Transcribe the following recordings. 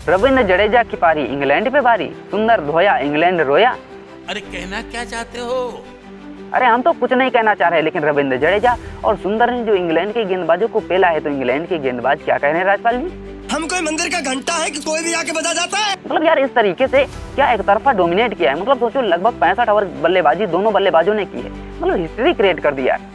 रविंद्र जडेजा की पारी, इंग्लैंड पे भारी, सुंदर धोया इंग्लैंड रोया। अरे कहना क्या चाहते हो? अरे हम तो कुछ नहीं कहना चाह रहे, लेकिन रविंद्र जडेजा और सुंदर ने जो इंग्लैंड के गेंदबाजों को पेला है, तो इंग्लैंड के गेंदबाज क्या कह रहे हैं राजपाल जी? हम कोई मंदिर का घंटा है कि कोई भी आके बजा जाता है? मतलब यार इस तरीके से क्या एक तरफा डोमिनेट किया है। मतलब सोचो लगभग 65 ओवर बल्लेबाजी दोनों बल्लेबाजों ने की है, मतलब हिस्ट्री क्रिएट कर दिया है।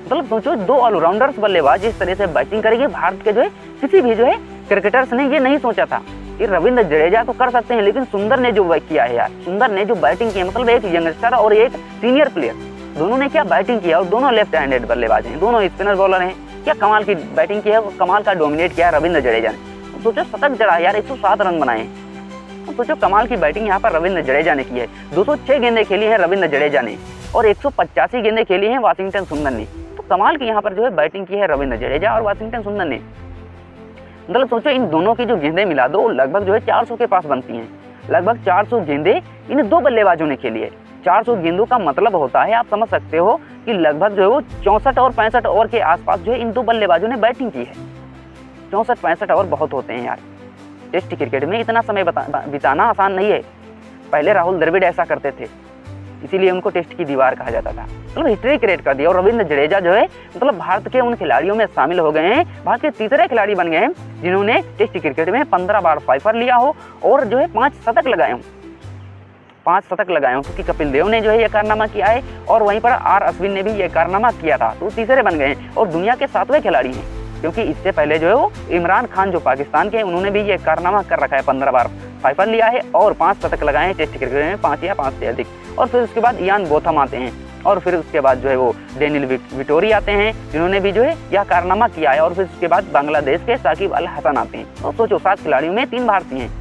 मतलब सोचो दो ऑलराउंडर्स बल्लेबाज इस तरह से बैटिंग करेंगे भारत के जो है किसी भी जो है क्रिकेटर्स ने ये नहीं सोचा था। ये रविंद्र जडेजा तो कर सकते हैं, लेकिन सुंदर ने जो किया है यार, सुंदर ने जो बैटिंग की है, मतलब एक यंगस्टर और एक सीनियर प्लेयर, दोनों ने क्या बैटिंग किया, और दोनों लेफ्ट हैंडेड बल्लेबाज हैं, दोनों स्पिनर बॉलर हैं। क्या कमाल की बैटिंग की है, कमाल का डोमिनेट किया है रविंद्र जडेजा ने। सोचो शतक जड़ा यार, 107 रन बनाए। सोचो कमाल की बैटिंग यहाँ पर रविंद्र जडेजा ने की है। 206 गेंदें खेली हैं रविंद्र जडेजा ने और 185 गेंदें खेली हैं वाशिंगटन सुंदर ने। तो कमाल की यहाँ पर जो है बैटिंग की है रविंद्र जडेजा और वाशिंगटन सुंदर ने। मतलब सोचो इन दोनों की जो गेंदें मिला दो लगभग जो है 400 के पास बनती हैं। लगभग 400 गेंदें इन दो बल्लेबाजों ने खेली है। 400 गेंदों का मतलब होता है, आप समझ सकते हो कि लगभग जो है वो 64 और 65 ओवर के आसपास जो है इन दो बल्लेबाजों ने बैटिंग की है। 64-65 ओवर बहुत होते हैं यार, टेस्ट क्रिकेट में इतना समय बिताना आसान नहीं है। पहले राहुल द्रविड़ ऐसा करते थे, इसीलिए उनको टेस्ट की दीवार कहा जाता था। मतलब हिस्ट्री क्रिएट कर दिया। और रविंद्र जडेजा जो है मतलब भारत के उन खिलाड़ियों में शामिल हो गए हैं, भारत के तीसरे खिलाड़ी बन गए हैं जिन्होंने टेस्ट क्रिकेट में 15 बार फाइफर लिया हो और जो है 5 शतक लगाए हों। 5 शतक लगाए हों, क्योंकि कपिल देव ने जो है ये कारनामा किया है और वहीं पर आर अश्विन ने भी ये कारनामा किया था, तो तीसरे बन गए हैं और दुनिया के 7वें खिलाड़ी हैं। क्योंकि इससे पहले जो है वो इमरान खान जो पाकिस्तान के हैं, उन्होंने भी ये कारनामा कर रखा है, 15 बार फाइफर लिया है और 5 शतक लगाए हैं टेस्ट क्रिकेट में, 5 या 5 से अधिक। और फिर उसके बाद इयान बोथम आते हैं और फिर उसके बाद जो है वो डेनियल विटोरी आते हैं, जिन्होंने भी जो है यह कारनामा किया है। और फिर उसके बाद बांग्लादेश के साकिब अल हसन आते हैं। तो सोचो 7 खिलाड़ियों में 3 भारतीय हैं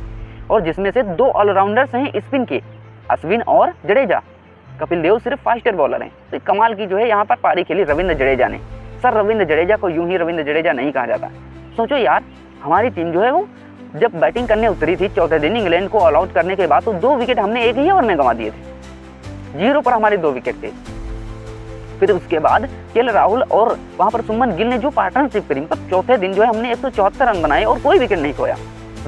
और जिसमें से 2 ऑलराउंडर्स हैं स्पिन के, अश्विन और जडेजा। कपिल देव सिर्फ फास्टर बॉलर हैं। तो कमाल की जो है यहाँ पर पारी खेली रविंद्र जडेजा ने। सर रविंद्र जडेजा को यूं ही रविंद्र जडेजा नहीं कहा जाता। सोचो यार हमारी टीम जो है वो जब बैटिंग करने उतरी थी चौथे दिन इंग्लैंड को ऑल आउट करने के बाद, तो 2 विकेट हमने एक ही ओवर में गंवा दिए थे। 0 पर हमारे 2 विकेट थे। फिर उसके बाद केएल राहुल और वहां पर सुमन गिल ने जो पार्टनरशिप करी, मतलब चौथे दिन जो है हमने 174 रन बनाए और कोई विकेट नहीं खोया।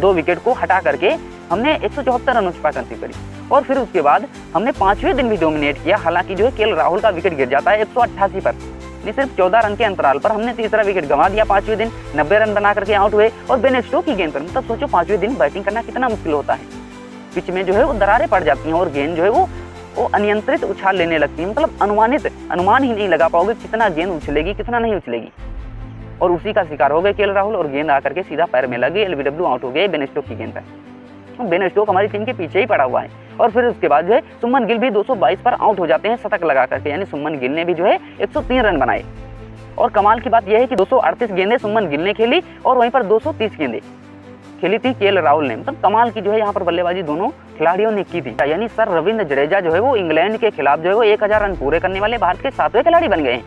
2 विकेट को हटा करके हमने 174 रनों की पार्टनरशिप करी। और फिर उसके बाद हमने 5वें दिन भी डोमिनेट किया। हालांकि जो है केएल राहुल का विकेट गिर जाता है 188 पर, नहीं सिर्फ 14 रन के अंतराल पर हमने तीसरा विकेट गंवा दिया। 5वें दिन 90 रन बना करके आउट हुए और बेन स्टोक्स की गेंद पर। मतलब सोचो 5वें दिन बैटिंग करना कितना मुश्किल होता है। पिच में जो है वो दरारें पड़ जाती हैं और गेंद जो है वो अनियंत्रित उछाल लेने लगती है। मतलब अनुमान ही नहीं लगा पाओगे कितना गेंद उछलेगी कितना नहीं उछलेगी। और उसी का शिकार हो गए केएल राहुल और गेंद आकर के सीधा पैर में लगी। एलबीडब्ल्यू आउट हो गए बेन स्टोक्स की गेंद पर। बेन स्टोक्स हमारी टीम के पीछे ही पड़ा हुआ है। और फिर उसके बाद जो है सुमन गिल भी 222 पर आउट हो जाते हैं शतक लगा करके, यानी सुमन गिल ने भी जो है 103 रन बनाए। और कमाल की बात यह है कि 238 गेंदें सुमन गिल ने खेली और वहीं पर 230 गेंदें खेली थी केएल राहुल ने। मतलब कमाल की जो है यहाँ पर बल्लेबाजी दोनों खिलाड़ियों ने की थी। यानी सर रविंद्र जडेजा जो है वो इंग्लैंड के खिलाफ जो है वो 1000 रन पूरे करने वाले भारत के 7वें खिलाड़ी बन गए हैं।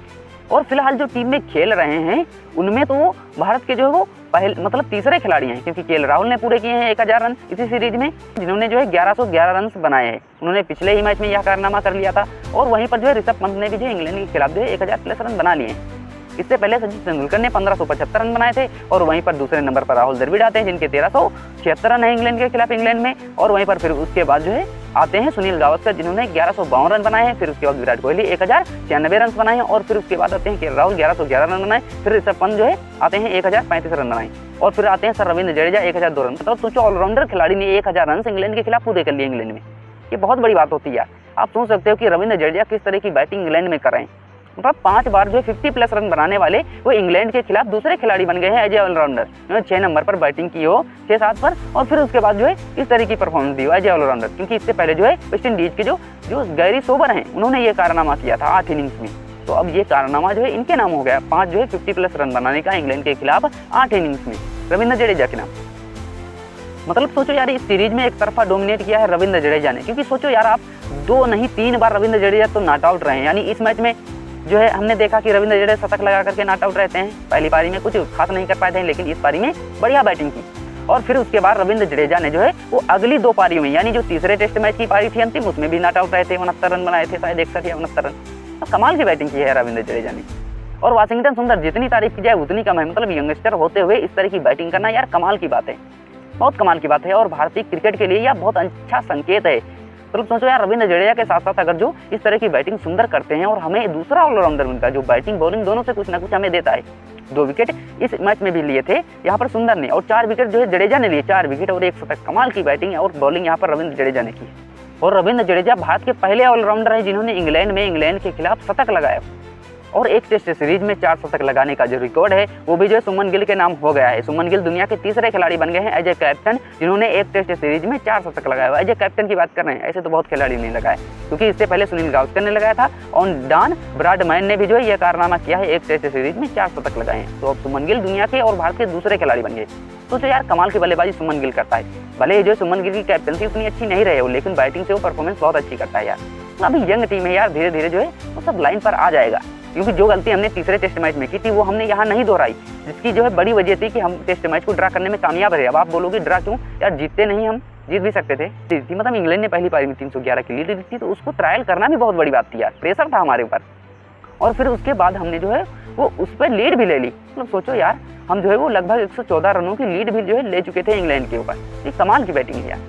और फिलहाल जो टीम में खेल रहे हैं उनमें तो वो भारत के जो है वो मतलब तीसरे खिलाड़ी हैं, क्योंकि केएल राहुल ने पूरे किए हैं 1000 रन इसी सीरीज में, जिन्होंने जो है 1111 रन बनाए हैं। उन्होंने पिछले ही मैच में यह कारनामा कर लिया था। और वहीं पर जो है ऋषभ पंत ने भी जो इंग्लैंड के खिलाफ जो है 1000+ रन बना लिए हैं। इससे पहले सचिन तेंदुलकर ने 1575 रन बनाए थे। और वहीं पर दूसरे नंबर पर राहुल द्रविड़ आते हैं, जिनके 1376 रन है इंग्लैंड के खिलाफ इंग्लैंड में। और वहीं पर फिर उसके बाद जो है आते हैं सुनील गावस्कर, जिन्होंने 1152 रन बनाए हैं। फिर उसके बाद विराट कोहली 1096 रन बनाए हैं। और फिर उसके बाद आते हैं केएल राहुल 1111 रन बनाए। फिर ऋषभ पंत जो है आते हैं 1035 रन बनाए। और फिर आते हैं सर रविंद्र जडेजा 1002 रन। मतलब सोचो ऑलराउंडर खिलाड़ी ने 1000 रन इंग्लैंड के खिलाफ पूरे कर लिए इंग्लैंड में। ये बहुत बड़ी बात होती है। आप सोच सकते हो कि रविंद्र जडेजा किस तरह की बैटिंग इंग्लैंड में कर रहे हैं। मतलब 5 बार जो है 50+ रन बनाने वाले वो इंग्लैंड के खिलाफ दूसरे खिलाड़ी बन गए हैं एज ए ऑलराउंडर। 6 नंबर पर बैटिंग की हो 6-7 पर, और फिर उसके बाद जो है इस तरह की परफॉर्मेंस दी हो एज ए ऑलराउंडर। क्योंकि इससे पहले जो है वेस्ट इंडीज के जो गैरी सोबर हैं उन्होंने ये कारनामा किया था 8 इनिंग्स में। तो अब ये कारनामा जो है इनके नाम हो गया। 5 जो है 50+ रन बनाने का इंग्लैंड के खिलाफ 8 इनिंग्स में रविंद्र जडेजा के नाम। मतलब सोचो यार इस सीरीज में एक तरफा डोमिनेट किया है रविंद्र जडेजा ने। क्योंकि सोचो यार आप 2 नहीं 3 बार रविंद्र जडेजा तो नॉट आउट रहे हैं। यानी इस मैच में जो है हमने देखा कि रविंद्र जडेजा शतक लगा करके नॉट आउट रहते हैं। पहली पारी में कुछ खास नहीं कर पाए थे, लेकिन इस पारी में बढ़िया बैटिंग की। और फिर उसके बाद रविंद्र जडेजा ने जो है वो अगली 2 पारियों में, यानी जो तीसरे टेस्ट मैच की पारी थी अंतिम, उसमें भी नॉट आउट रहे थे। 69 रन बनाए थे शायद, 61 या 69 रन। तो कमाल की बैटिंग की है रविंद्र जडेजा ने। और वाशिंगटन सुंदर जितनी तारीफ की जाए उतनी कम है। मतलब यंगस्टर होते हुए इस तरह की बैटिंग करना यार कमाल की बात है। बहुत कमाल की बात है और भारतीय क्रिकेट के लिए यह बहुत अच्छा संकेत है। मतलब सोचो यार, रविंद्र जडेजा के साथ साथ अगर जो इस तरह की बैटिंग सुंदर करते हैं और हमें दूसरा ऑलराउंडर उनका जो बैटिंग बॉलिंग दोनों से कुछ ना कुछ हमें देता है। 2 विकेट इस मैच में भी लिए थे यहाँ पर सुंदर ने, और 4 विकेट जो है जडेजा ने लिए, 4 विकेट और 1 शतक। कमाल की बैटिंग और बॉलिंग यहाँ पर रविंद्र जडेजा ने की। और रविंद्र जडेजा भारत के पहले ऑलराउंडर हैं जिन्होंने इंग्लैंड के खिलाफ शतक लगाया और एक टेस्ट सीरीज में 4 शतक लगाने का जो रिकॉर्ड है वो भी जो है सुमन गिल के नाम हो गया है। सुमन गिल दुनिया के तीसरे खिलाड़ी बन गए हैं एज ए कैप्टन जिन्होंने एक टेस्ट सीरीज में 4 शतक लगाया हुआ। एज ए कैप्टन की बात कर रहे हैं, ऐसे तो बहुत खिलाड़ी नहीं लगाए, क्योंकि इससे पहले सुनील गावस्कर ने लगाया था और डॉन ब्रैडमैन ने भी जो है यह कारनामा किया है, एक टेस्ट सीरीज में 4 शतक लगाए हैं। तो अब सुमन गिल दुनिया के और भारत के दूसरे खिलाड़ी बन गए। तो जो यार कमाल की बल्लेबाजी सुमन गिल करता है। भले ही जो सुमन गिल की कैप्टनसी उतनी अच्छी नहीं रही हो, लेकिन बैटिंग से वो परफॉर्मेंस बहुत अच्छी करता है यार। अभी यंग टीम है यार, धीरे धीरे जो है वो सब लाइन पर आ जाएगा, क्योंकि जो गलती हमने तीसरे टेस्ट मैच में की थी वो हमने यहाँ नहीं दोहराई, जिसकी जो है बड़ी वजह थी कि हम टेस्ट मैच को ड्रा करने में कामयाब रहे। अब आप बोलोगे ड्रा क्यों यार, जीतते नहीं, हम जीत भी सकते थे। मतलब इंग्लैंड ने पहली पारी में 311 की लीड दी थी, तो उसको ट्रायल करना भी बहुत बड़ी बात थी यार, प्रेशर था हमारे ऊपर। और फिर उसके बाद हमने जो है वो उस पर लीड भी ले ली। मतलब सोचो यार, हम जो है वो लगभग 114 रनों की लीड भी जो है ले चुके थे इंग्लैंड के ऊपर। ये कमाल की बैटिंग है यार।